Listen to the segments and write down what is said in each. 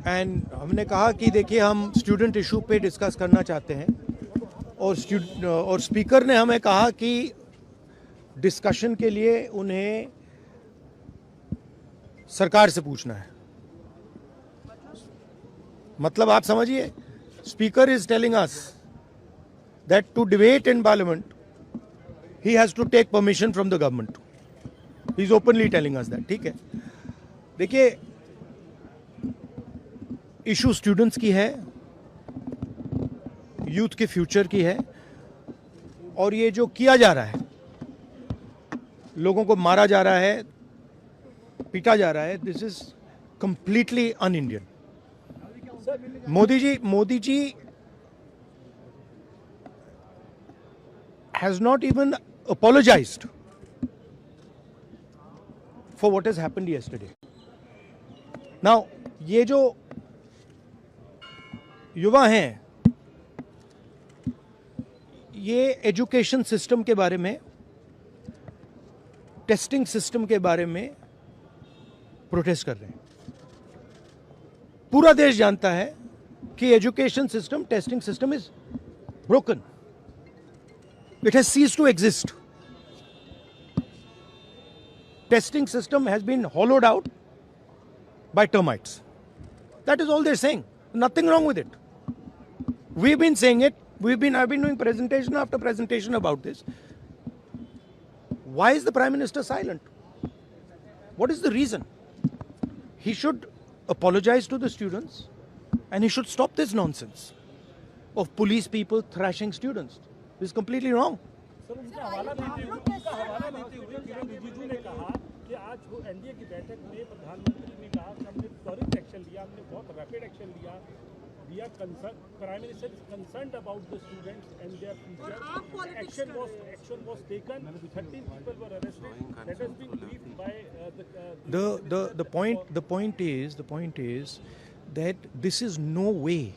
And हमने कहा कि देखिए हम स्टूडेंट इशू पे डिस्कस करना चाहते हैं और स्पीकर ने हमें कहा कि डिस्कशन के लिए उन्हें सरकार से पूछना है। मतलब आप समझिए, speaker is telling us that to debate in parliament he has to take permission from the government. He is openly telling us that. ठीक है, देखिए इशू स्टूडेंट्स की है, यूथ के फ्यूचर की है, और ये जो किया जा रहा है, लोगों को मारा जा रहा है, पीटा जा रहा है, this is completely un Indian. Modi ji has not even apologized for what has happened yesterday. Now, ये जो युवा हैं, ये एजुकेशन सिस्टम के बारे में, टेस्टिंग सिस्टम के बारे में प्रोटेस्ट कर रहे हैं। पूरा देश जानता है कि education system, testing system is broken. It has ceased to exist. Testing system has been hollowed out by termites. That is all they're saying. Nothing wrong with it. We've been saying it. I've been doing presentation after presentation about this. Why is the Prime Minister silent? What is the reason? He should apologize to the students and he should stop this nonsense of police people thrashing students. This is completely wrong. Sir, उनका हवाला देते हुए किरण रिजिजू ने कहा कि आज वो NDA की बैठक में प्रधानमंत्री ने कहा कि हमने त्वरित एक्शन लिया, हमने बहुत रैपिड एक्शन लिया। We are concerned, Prime Minister is concerned about the students and their future. Action was taken. 13 people were arrested. That has been briefed by the point is that this is no way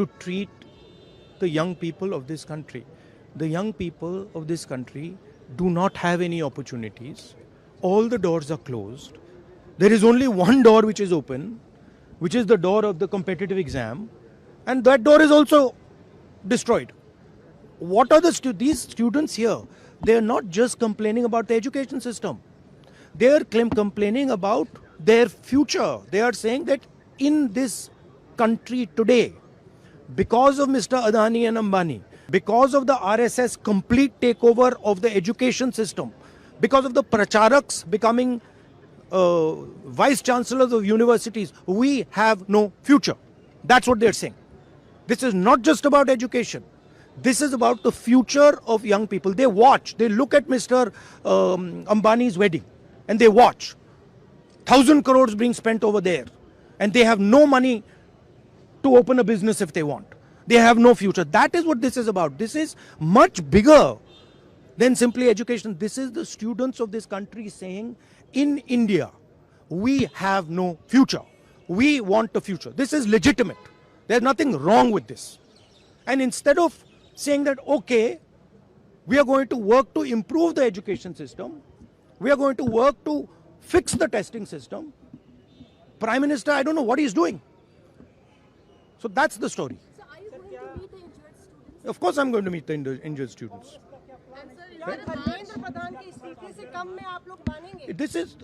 to treat the young people of this country. The young people of this country do not have any opportunities. All the doors are closed. There is only one door which is open, which is the door of the competitive exam, and that door is also destroyed. What are these students here? They are not just complaining about the education system. They are complaining about their future. They are saying that in this country today, because of Mr. Adani and Ambani, because of the RSS complete takeover of the education system, because of the pracharaks becoming vice chancellors of universities, we have no future. That's what they're saying. This is not just about education. This is about the future of young people. They watch, they look at Mr. Ambani's wedding and they watch 1,000 crores being spent over there, and they have no money to open a business if they want. They have no future. That is what this is about. This is much bigger than simply education. This is the students of this country saying, in India, we have no future. We want a future. This is legitimate. There's nothing wrong with this. And instead of saying that, okay, we are going to work to improve the education system, we are going to work to fix the testing system, Prime Minister, I don't know what he's doing. So that's the story. So are you going to meet the injured students? Of course I'm going to meet the injured students. And sir, Dharmendra Pradhan की स्थिति से कम में आप लोग मानेंगे? This is